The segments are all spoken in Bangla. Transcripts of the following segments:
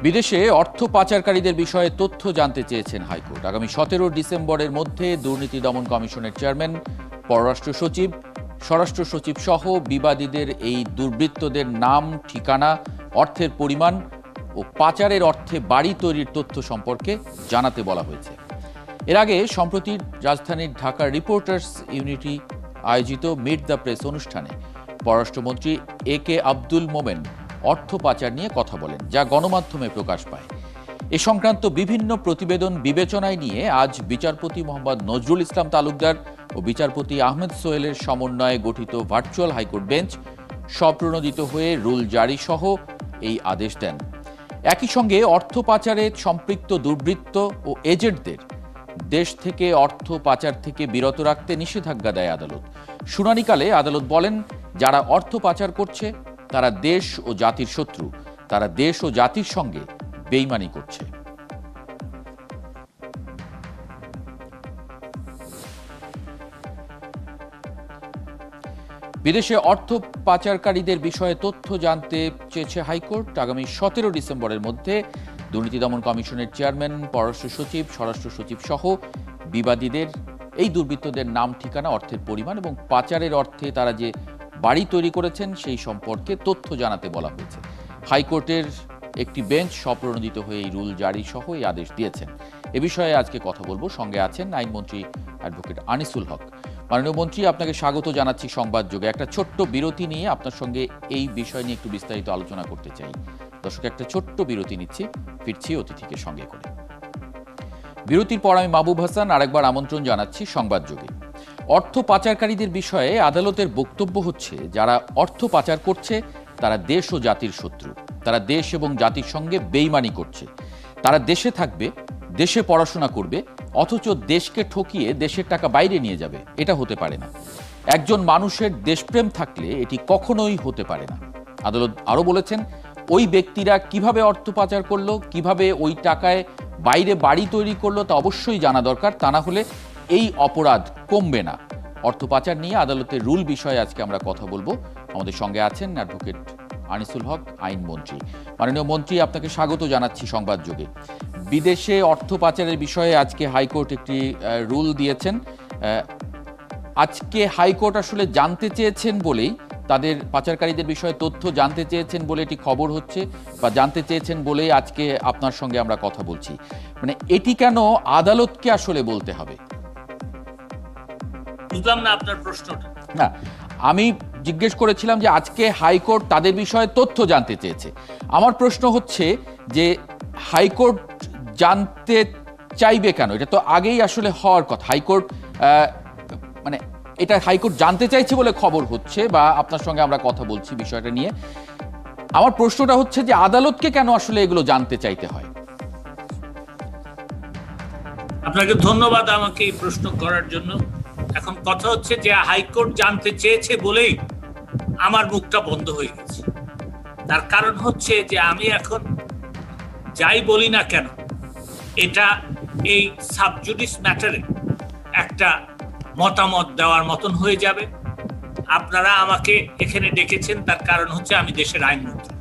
বিদেশে অর্থ পাচারকারীদের বিষয়ে তথ্য জানতে চেয়েছেন হাইকোর্ট। আগামী 17 ডিসেম্বরের মধ্যে দুর্নীতি দমন কমিশনের চেয়ারম্যান, পররাষ্ট্র সচিব, স্বরাষ্ট্র সচিব সহ বিবাদীদের এই দুর্বৃত্তদের নাম, ঠিকানা, অর্থের পরিমাণ ও পাচারের অর্থে বাড়ি তৈরির তথ্য সম্পর্কে জানাতে বলা হয়েছে। এর আগে সম্প্রতি রাজধানীর ঢাকার রিপোর্টার্স ইউনিটি আয়োজিত মিট দ্য প্রেস অনুষ্ঠানে পররাষ্ট্রমন্ত্রী এ.কে আব্দুল মোমেন অর্থ পাচার নিয়ে কথা বলেন, যা গণমাধ্যমে প্রকাশ পায়। এ সংক্রান্ত বিভিন্ন প্রতিবেদন বিবেচনায় নিয়ে আজ বিচারপতি মোহাম্মদ নজরুল ইসলাম তালুকদার ও বিচারপতি আহমেদ সোহেলের সমন্বয়ে গঠিত ভার্চুয়াল হাইকোর্ট বেঞ্চ স্বপ্রণোদিত হয়ে রুল জারি সহ এই আদেশ দেন। একই সঙ্গে অর্থ পাচারে সম্পৃক্ত দুর্বৃত্ত ও এজেন্টদের দেশ থেকে অর্থ পাচার থেকে বিরত রাখতে নিষেধাজ্ঞা দেয় আদালত। শুনানিকালে আদালত বলেন, যারা অর্থ পাচার করছে তারা দেশ ও জাতির শত্রু, তারা দেশ ও জাতির সঙ্গে বেইমানি করছে। বিদেশে অর্থ পাচারকারীদের বিষয়ে তথ্য জানতে চেয়েছে হাইকোর্ট। আগামী 17 ডিসেম্বরের মধ্যে দুর্নীতি দমন কমিশনের চেয়ারম্যান, পররাষ্ট্র সচিব, স্বরাষ্ট্র সচিব সহ বিবাদীদের এই দুর্বৃত্তদের নাম, ঠিকানা, অর্থের পরিমাণ এবং পাচারের অর্থে তারা যে বাড়ি তৈরি করেছেন সেই সম্পর্কে তথ্য জানাতে বলা হয়েছে। হাইকোর্টের একটি বেঞ্চ স্বপ্রণোদিত হয়ে এই রুল জারি সহ এই আদেশ দিয়েছেন। এ বিষয়ে আজকে কথা বলবো। সঙ্গে আছেন আইনমন্ত্রী অ্যাডভোকেট আনিসুল হক। মাননীয় মন্ত্রী, আপনাকে স্বাগত জানাচ্ছি সংবাদ যোগে। একটা ছোট্ট বিরতি নিয়ে আপনার সঙ্গে এই বিষয় নিয়ে একটু বিস্তারিত আলোচনা করতে চাই। দর্শক, একটা ছোট্ট বিরতি নিচ্ছি, ফিরছি অতিথিকে সঙ্গে করে। বিরতির পর আমি মাহবুব হাসান আরেকবার আমন্ত্রণ জানাচ্ছি সংবাদ যোগে। অর্থ পাচারকারীদের বিষয়ে আদালতের বক্তব্য হচ্ছে, যারা অর্থ পাচার করছে তারা দেশ ও জাতির শত্রু, তারা দেশ এবং জাতির সঙ্গে বেইমানি করছে। তারা দেশে থাকবে, দেশে পড়াশোনা করবে, অথচ দেশকে ঠকিয়ে দেশের টাকা বাইরে নিয়ে যাবে। এটা হতে পারে না। একজন মানুষের দেশপ্রেম থাকলে এটি কখনোই হতে পারে না। আদালত আরও বলেছেন, ওই ব্যক্তিরা কিভাবে অর্থ পাচার করলো, কিভাবে ওই টাকায় বাইরে বাড়ি তৈরি করলো তা অবশ্যই জানা দরকার, তা না হলে এই অপরাধ কমবে না। অর্থ পাচার নিয়ে আদালতের রুল বিষয়ে আজকে আমরা কথা বলবো। আমাদের সঙ্গে আছেন অ্যাডভোকেট আনিসুল হক, আইনমন্ত্রী। মাননীয় মন্ত্রী, আপনাকে স্বাগত জানাচ্ছি সংবাদ যোগে। বিদেশে অর্থ পাচারের বিষয়ে আজকে হাইকোর্ট একটি রুল দিয়েছেন। আজকে হাইকোর্ট আসলে জানতে চেয়েছেন বলেই, তাদের পাচারকারীদের বিষয়ে তথ্য জানতে চেয়েছেন বলে এটি খবর হচ্ছে, বা জানতে চেয়েছেন বলেই আজকে আপনার সঙ্গে আমরা কথা বলছি। মানে এটি কেন আদালতকে আসলে বলতে হবে? বুঝলাম না আপনার প্রশ্নটা। না, আমি জিজ্ঞেস করেছিলাম যে আজকে হাইকোর্ট তাদের বিষয়ে তথ্য জানতে চেয়েছে। আমার প্রশ্ন হচ্ছে যে হাইকোর্ট জানতে চাইবে কেন? এটা তো আগেই আসলে হওয়ার কথা। হাইকোর্ট মানে এটা হাইকোর্ট জানতে চাইছে বলে খবর হচ্ছে, বা আপনার সঙ্গে আমরা কথা বলছি বিষয়টা নিয়ে। আমার প্রশ্নটা হচ্ছে যে আদালতকে কেন আসলে এগুলো জানতে চাইতে হয়? আপনাকে ধন্যবাদ আমাকে এই প্রশ্ন করার জন্য। এখন কথা হচ্ছে যে হাইকোর্ট জানতে চেয়েছে বলেই আমার মুখটা বন্ধ হয়ে গেছে। তার কারণ হচ্ছে যে আমি এখন যাই বলি না কেন, এটা এই সাবজুডিস ম্যাটারে একটা মতামত দেওয়ার মতন হয়ে যাবে। আপনারা আমাকে এখানে ডেকেছেন, তার কারণ হচ্ছে আমি দেশের আইনমন্ত্রী।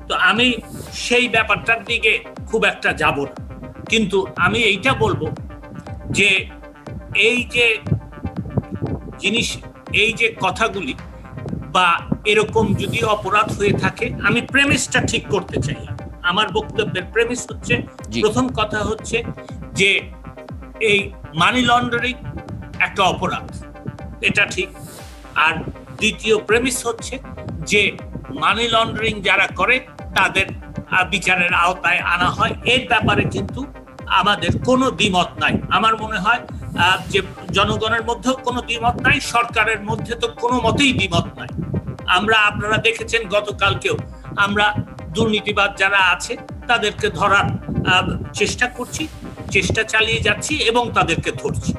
তো আমি সেই ব্যাপারটার দিকে খুব একটা যাব না, কিন্তু আমি এইটা বলবো যে এই যে জিনিস, এই যে কথাগুলি বা এরকম যদি অপরাধ হয়ে থাকে, আমি প্রেমিসটা ঠিক করতে চাই। আমার বক্তব্যের প্রেমিস হচ্ছে, প্রথম কথা হচ্ছে যে এই মানি লন্ডারিং একটা অপরাধ, এটা ঠিক। আর দ্বিতীয় প্রেমিস হচ্ছে যে মানি লন্ডারিং যারা করে তাদের বিচারের আওতায় আনা হয়। এর ব্যাপারে কিন্তু আমাদের কোনো দ্বিমত নাই। আমার মনে হয় যে জনগণের মধ্যেও কোনো দ্বিমত নাই, সরকারের মধ্যে তো কোনো মতেই দ্বিমত নাই। আপনারা দেখেছেন গতকালকেও আমরা দুর্নীতিবাদ যারা আছে তাদেরকে ধরার চেষ্টা করছি, চেষ্টা চালিয়ে যাচ্ছি এবং তাদেরকে ধরছি।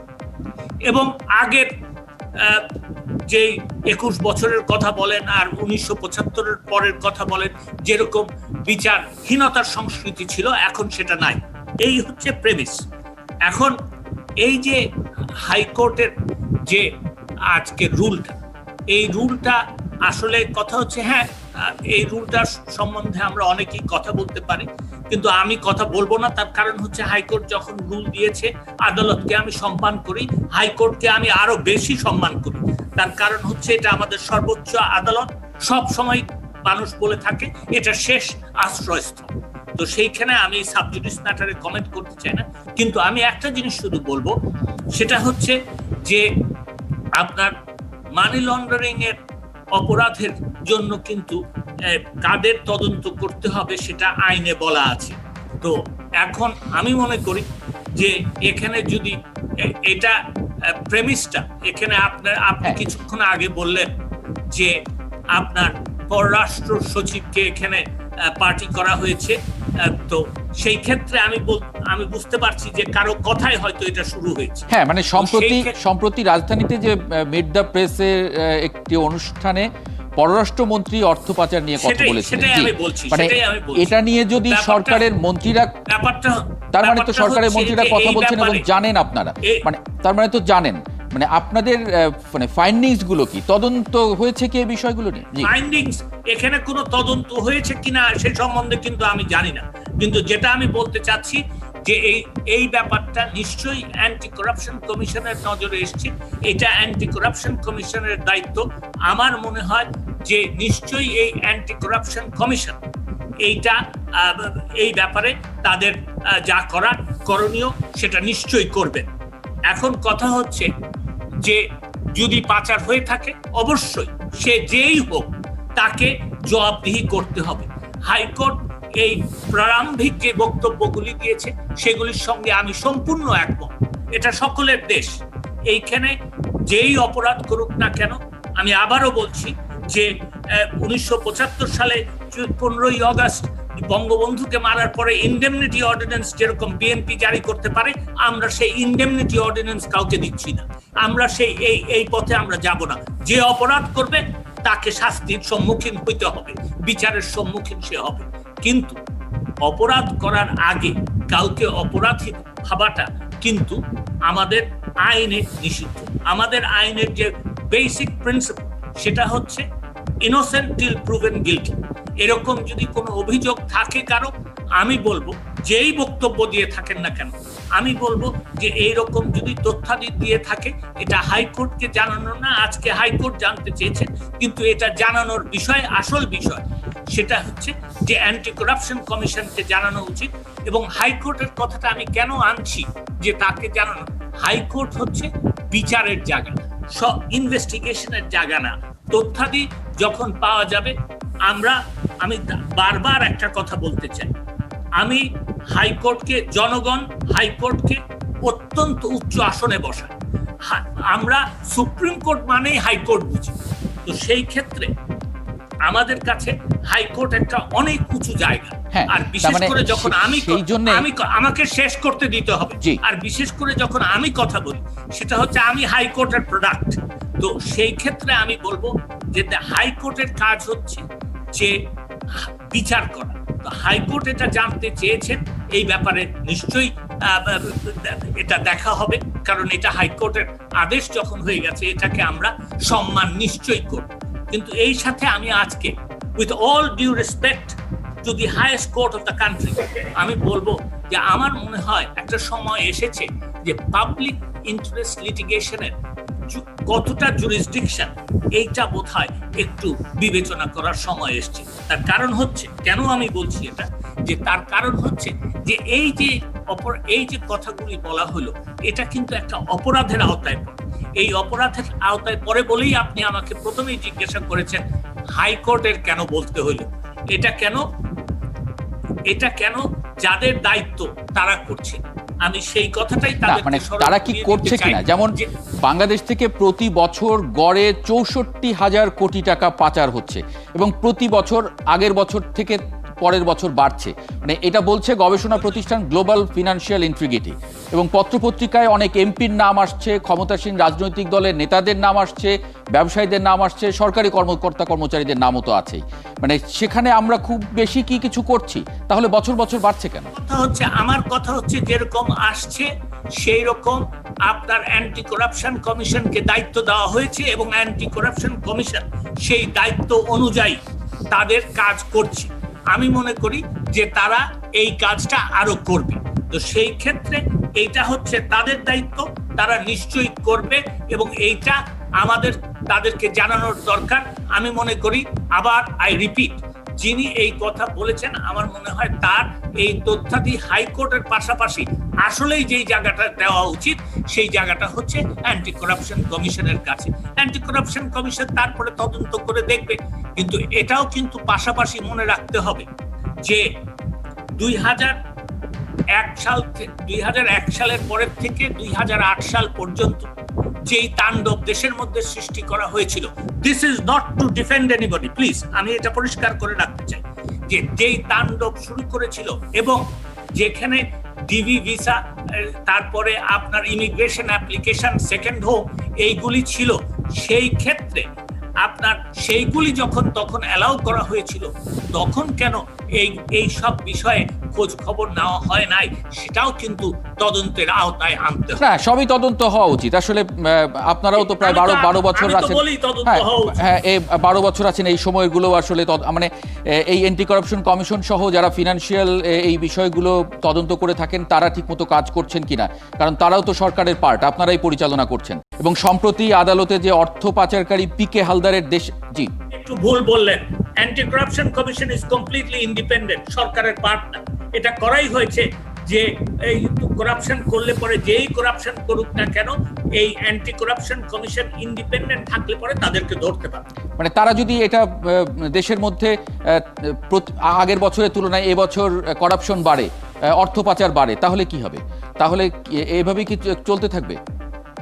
এবং আগের যে 21 বছরের কথা বলেন আর 1975-এর পরের কথা বলেন, যেরকম বিচারহীনতার সংস্কৃতি ছিল, এখন সেটা নাই। এই হচ্ছে প্রেমিস। এখন এই যে হাইকোর্টের যে আজকে রুলটা, এই রুলটা আসলে কথা হচ্ছে, হ্যাঁ এই রুলটা সম্বন্ধে আমরা অনেকেই কথা বলতে পারি, কিন্তু আমি কথা বলবো না। তার কারণ হচ্ছে হাইকোর্ট যখন রুল দিয়েছে, আদালতকে আমি সম্মান করি, হাইকোর্টকে আমি আরো বেশি সম্মান করি। তার কারণ হচ্ছে এটা আমাদের সর্বোচ্চ আদালত। সব সময় মানুষ বলে থাকে এটা শেষ আশ্রয়স্থল। তো সেইখানে আমি সাবজুডিস ম্যাটারে কমেন্ট করতে চাই না, কিন্তু আমি একটা জিনিস শুধু বলবো, সেটা হচ্ছে যে আপনার মানি লন্ডারিং এর অপরাধের জন্য কিন্তু কাদের তদন্ত করতে হবে সেটা আইনে বলা আছে। তো এখন আমি মনে করি যে এখানে যদি এটা প্রেমিসটা, এখানে আপনি কিছুক্ষণ আগে বললেন যে আপনার পররাষ্ট্র সচিবকে এখানে পার্টি করা হয়েছে, তো সেই ক্ষেত্রে আমি বুঝতে পারছি যে কারো কথাই হয়তো এটা শুরু হয়েছে। হ্যাঁ, মানে সম্প্রতি রাজধানীতে যে মিট দ্য প্রেসের একটি অনুষ্ঠানে পররাষ্ট্রমন্ত্রী অর্থ পাচার নিয়ে কথা বলেছিলেন। মানে এটা নিয়ে যদি সরকারের মন্ত্রীরা, তার মানে তো সরকারের মন্ত্রীরা কথা বলছেন এবং জানেন আপনারা, মানে তার মানে তো জানেন, মানে আপনাদের মানে ফাইন্ডিংস গুলো কি, তদন্ত হয়েছে কি এই বিষয়গুলো নিয়ে? ফাইন্ডিংস এখানে কোনো তদন্ত হয়েছে কিনা সে সম্বন্ধে কিন্তু আমি জানি না, কিন্তু যেটা আমি বলতে চাচ্ছি যে এই ব্যাপারটা নিশ্চয়ই অ্যান্টি করাপশন কমিশনের নজরে এসেছে। এটা অ্যান্টি করাপশন কমিশনের দায়িত্ব। আমার মনে হয় যে নিশ্চয়ই এই অ্যান্টি করাপশন কমিশন এই ব্যাপারে তাদের যা করার করণীয় সেটা নিশ্চয়ই করবে। এখন কথা হচ্ছে যে যদি পাচার হয়ে থাকে, অবশ্যই সে যেই হোক তাকে জবাবদিহি করতে হবে। হাইকোর্ট এই প্রারম্ভিক যে বক্তব্যগুলি দিয়েছে সেগুলির সঙ্গে আমি সম্পূর্ণ একমত। এটা সকলের দেশ, এইখানে যেই অপরাধ করুক না কেন, আমি আবারও বলছি যে 1975 সালে 15ই আগস্ট বঙ্গবন্ধুকে মারার পরে ইনডেমনিটি অর্ডিন্যান্স যেরকম বিএনপি জারি করতে পারে, আমরা সেই ইনডেমনিটি অর্ডিন্যান্স কাউকে দিচ্ছি না। আমরা সেই এই পথে আমরা যাব না। যে অপরাধ করবে তাকে শাস্তির সম্মুখীন হইতে হবে, বিচারের সম্মুখীন সে হবে। কিন্তু অপরাধ করার আগে কাউকে অপরাধী ভাবাটা কিন্তু আমাদের আইনে নিষিদ্ধ। আমাদের আইনের যে বেসিক প্রিন্সিপাল সেটা হচ্ছে ইনোসেন্ট টিল প্রুভেন গিল্টি। এরকম যদি কোনো অভিযোগ থাকে কারো, আমি বলবো যেই বক্তব্য দিয়ে থাকেন না কেন, আমি বলবো যে এইরকম যদি তথ্যাদি দিয়ে থাকে, এটা হাইকোর্টকে জানানো না। আজকে হাইকোর্ট জানতে চেয়েছে, কিন্তু এটা জানানোর বিষয়, আসল বিষয় সেটা হচ্ছে যে অ্যান্টি করাপশন কমিশনকে জানানো উচিত। এবং হাইকোর্টের কথাটা আমি কেন আনছি যে তাকে জানানো, হাইকোর্ট হচ্ছে বিচারের জায়গা, সব ইনভেস্টিগেশনের জায়গা না। তথ্যাদি যখন পাওয়া যাবে, আমি বারবার একটা কথা বলতে চাই, আমি হাইকোর্টকে, জনগণ হাইকোর্টকে অত্যন্ত উচ্চ আসনে বসায়। আমরা সুপ্রিম কোর্ট মানেই হাইকোর্ট বুঝি। তো সেই ক্ষেত্রে আমাদের কাছে হাইকোর্ট একটা অনেক উঁচু জায়গা। আর বিশেষ করে যখন আমাকে শেষ করতে দিতে হবে, আর বিশেষ করে যখন আমি কথা বলি, সেটা হচ্ছে আমি হাইকোর্টের প্রোডাক্ট। তো সেই ক্ষেত্রে আমি বলবো যে হাইকোর্টের কাজ হচ্ছে যে বিচার করা। তো হাইকোর্ট এটা জানতে চেয়েছেন, এই ব্যাপারে নিশ্চয়ই এটা দেখা হবে, কারণ এটা হাইকোর্টের আদেশ যখন হয়ে গেছে, এটাকে আমরা সম্মান নিশ্চয়ই করব। কিন্তু এই সাথে আমি আজকে, with all due respect to the highest court of the country, আমি বলবো যে আমার মনে হয় একটা সময় এসেছে যে পাবলিক ইন্টারেস্ট লিটিগেশনের কতটা জুরিসডিকশন, এইটা বোধহয় একটু বিবেচনা করার সময় এসছে। তার কারণ হচ্ছে, কেন আমি বলছি এটা, যে তার কারণ হচ্ছে যে এই যে কথাগুলি বলা হলো, এটা কিন্তু একটা অপরাধের আওতায় পড়ে। এই অপরাধের আওতায় পড়ে বলেই আপনি আমাকে প্রথমেই জিজ্ঞাসা করেছেন হাইকোর্টের কেন বলতে হলো। এটা কেন যাদের দায়িত্ব তারা করছে, আমি সেই কথাটাই মানে তারা কি করছে কিনা। যেমন বাংলাদেশ থেকে প্রতি বছর গড়ে 64,000 কোটি টাকা পাচার হচ্ছে এবং প্রতি বছর আগের বছর থেকে পরের বছর বাড়ছে। মানে এটা বলছে গবেষণা প্রতিষ্ঠান গ্লোবাল ফিনান্সিয়াল ইন্টিগ্রিটি। এবং পত্রপত্রিকায় অনেক এমপির নাম আসছে, ক্ষমতাসীন রাজনৈতিক দলের নেতাদের নাম আসছে, ব্যবসায়ীদের নাম আসছে, সরকারি কর্মকর্তা কর্মচারীদের নামও তো আছেই। মানে সেখানে আমরা খুব বেশি কি কিছু করছি, তাহলে বছর বছর বাড়ছে কেন? আমার কথা হচ্ছে যেরকম আসছে সেই রকম আপনার অ্যান্টি করাপশন কমিশনকে দায়িত্ব দেওয়া হয়েছে এবং অ্যান্টি করাপশন কমিশন সেই দায়িত্ব অনুযায়ী তাদের কাজ করছে। আমি মনে করি যে তারা এই কাজটা আরো করবে। তো সেই ক্ষেত্রে এইটা হচ্ছে তাদের দায়িত্ব, তারা নিশ্চয়ই করবে এবং এইটা আমাদের তাদেরকে জানানোর দরকার। আমি মনে করি, আবার আই রিপিট, যিনি এই কথা বলেছেন আমার মনে হয় তার এই তথ্যাদি হাইকোর্টের পাশাপাশি আসলেই যেই জায়গাটা দেওয়া উচিত সেই জায়গাটা হচ্ছে অ্যান্টি করাপশন কমিশনের কাছে। অ্যান্টি করাপশন কমিশন তারপরে তদন্ত করে দেখবে। কিন্তু এটাও কিন্তু পাশাপাশি মনে রাখতে হবে যে 2001 সালের পরের থেকে 2008 সাল পর্যন্ত যেই তাণ্ডব দেশের মধ্যে সৃষ্টি করা হয়েছিল, this is not to defend anybody, please, আমি এটা পরিষ্কার করে রাখতে চাই যে যেই তাণ্ডব শুরু করেছিল এবং যেখানে ডিভি ভিসা, তারপরে আপনার ইমিগ্রেশন অ্যাপ্লিকেশন, সেকেন্ড হোম, এইগুলি ছিল, সেই ক্ষেত্রে আপনার সেইগুলি যখন তখন অ্যালাউ করা হয়েছিল, তখন কেন এই সব বিষয়ে খোঁজ খবর নেওয়া হয় নাই, সেটাও কিন্তু তদন্তের আওতায় আনতে হবে। না, সবই তদন্ত হওয়া উচিত। আসলে আপনারাও তো প্রায় 12 বছর আছেন। হ্যাঁ, এই 12 বছর আছেন, এই সময়গুলো আসলে মানে এই অ্যান্টি করাপশন কমিশন সহ যারা ফিনান্সিয়াল এই বিষয়গুলো তদন্ত করে থাকেন তারা ঠিকমতো কাজ করছেন কিনা, কারণ তারাও তো সরকারের পার্ট, আপনারাই পরিচালনা করছেন। এবং সম্প্রতি আদালতে যে অর্থ পাচারকারী পিকে হালদারের জি একটু ভুল বললেন, anti corruption commission is completely independent, সরকারের পার্ট না। এটা করাই হয়েছে যে এই করাপশন করলে পরে যেই করাপশন করুক না কেন, এই অ্যান্টি করাপশন কমিশন ইন্ডিপেন্ডেন্ট থাকলে পরে তাদেরকে ধরতে পারবে। মানে তারা যদি এটা দেশের মধ্যে আগের বছরের তুলনায় এবছর করাপশন বাড়ে, অর্থ পাচার বাড়ে, তাহলে কি হবে? তাহলে এইভাবেই কি চলতে থাকবে?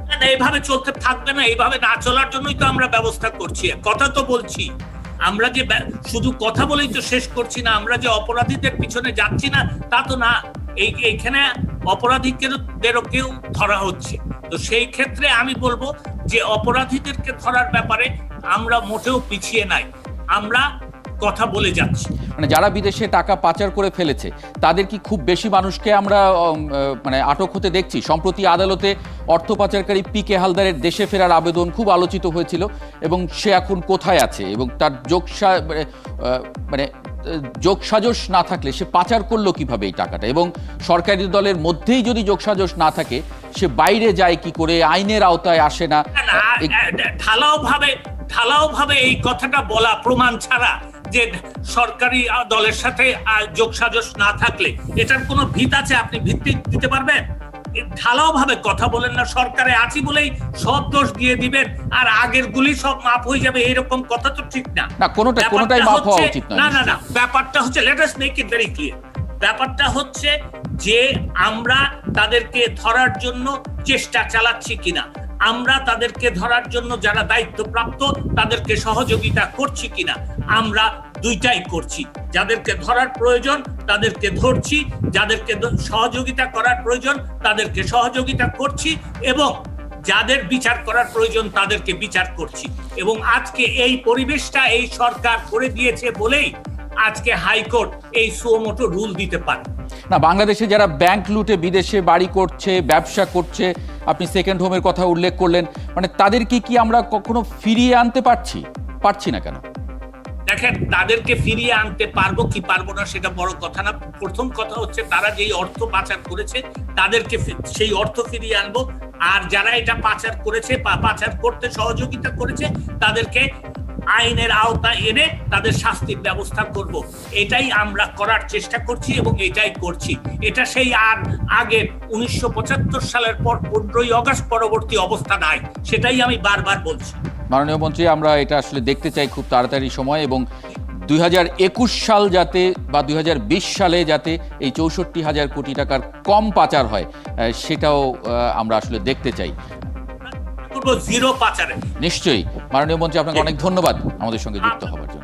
না, এইভাবে চলতে থাকবে না। এইভাবে না চলার জন্যই তো আমরা ব্যবস্থা করছি, কথা তো বলছি। আমরা যে শুধু কথা বলেই তো শেষ করছি না, আমরা যে অপরাধীদের পিছনে যাচ্ছি না তা তো না। এইখানে অপরাধীদেরকেও ধরা হচ্ছে। তো সেই ক্ষেত্রে আমি বলবো যে অপরাধীদেরকে ধরার ব্যাপারে আমরা মোটেও পিছিয়ে নাই, আমরা কথা বলে যাচ্ছি। মানে যারা বিদেশে টাকা পাচার করে ফেলেছে তাদের কি খুব বেশি মানুষকে আমরা মানে আটক হতে দেখছি? সম্প্রতি আদালতে অর্থ পাচারকারী পিকে হালদারের দেশে ফেরার আবেদন খুব আলোচিত হয়েছিল এবং সে এখন কোথায় আছে এবং তার যোগসাজশ না থাকলে সে পাচার করলো কিভাবে এই টাকাটা, এবং সরকারি দলের মধ্যেই যদি যোগসাজশ না থাকে সে বাইরে যায় কি করে, আইনের আওতায় আসে না? ঢালাও ভাবে এই কথাটা বলা প্রমাণ ছাড়া যে সরকারি দলের সাথে যোগসাজশ না থাকলে এটার কোনো ভিত আছে? আপনি ভিত্তি দিতে পারবেন? ঢালাও ভাবে কথা বলেন না, সরকারে আছি বলেই সব দোষ দিয়ে দিবেন আর আগের গুলি সব মাফ হয়ে যাবে, এরকম কথা তো ঠিক না। কোনোটাই মাফ হওয়া উচিত না। না, ব্যাপারটা হচ্ছে, let us make it very clear, ব্যাপারটা হচ্ছে যে আমরা তাদেরকে ধরার জন্য চেষ্টা চালাচ্ছি কিনা, আমরা তাদেরকে ধরার জন্য যারা দায়িত্বপ্রাপ্ত তাদেরকে সহযোগিতা করছি কিনা, আমরা দুইটাই করছি। যাদেরকে ধরার প্রয়োজন তাদেরকে ধরছি, যাদেরকে সহযোগিতা করার প্রয়োজন তাদেরকে সহযোগিতা করছি, এবং যাদের বিচার করার প্রয়োজন তাদেরকে বিচার করছি। এবং আজকে এই পরিবেশটা এই সরকার করে দিয়েছে বলেই আজকে হাইকোর্ট এই সুমোটো রুল দিতে পারে। না, বাংলাদেশে যারা ব্যাংক লুটে বিদেশে বাড়ি করছে, ব্যবসা করছে, আপনি সেকেন্ড হোমের কথা উল্লেখ করলেন, মানে তাদেরকে কি আমরা কখনো ফিরিয়ে আনতে পারছি না কেন? দেখেন, তাদেরকে ফিরিয়ে আনতে পারবো কি পারবো না সেটা বড় কথা না। প্রথম কথা হচ্ছে তারা যেই অর্থ পাচার করেছে তাদেরকে সেই অর্থ ফিরিয়ে আনবো, আর যারা এটা পাচার করেছে বা পাচার করতে সহযোগিতা করেছে তাদেরকে আইনের আওতায় এনে তাদের শাস্তির ব্যবস্থা করব। এটাই আমরা করার চেষ্টা করছি এবং এটাই করছি। এটা সেই আর আগের 1975 সালের পর 15ই আগস্ট পরবর্তী অবস্থা নাই, সেটাই আমি বারবার বলছি। মাননীয় মন্ত্রী, আমরা এটা আসলে দেখতে চাই খুব তাড়াতাড়ি সময়, এবং 2021 সাল যাতে বা 2020 সালে যাতে এই 64,000 কোটি টাকার কম পাচার হয় সেটাও আমরা আসলে দেখতে চাই। জিরো পাচারে নিশ্চয়ই। মাননীয় মন্ত্রী, আপনাকে অনেক ধন্যবাদ আমাদের সঙ্গে যুক্ত হওয়ার জন্য।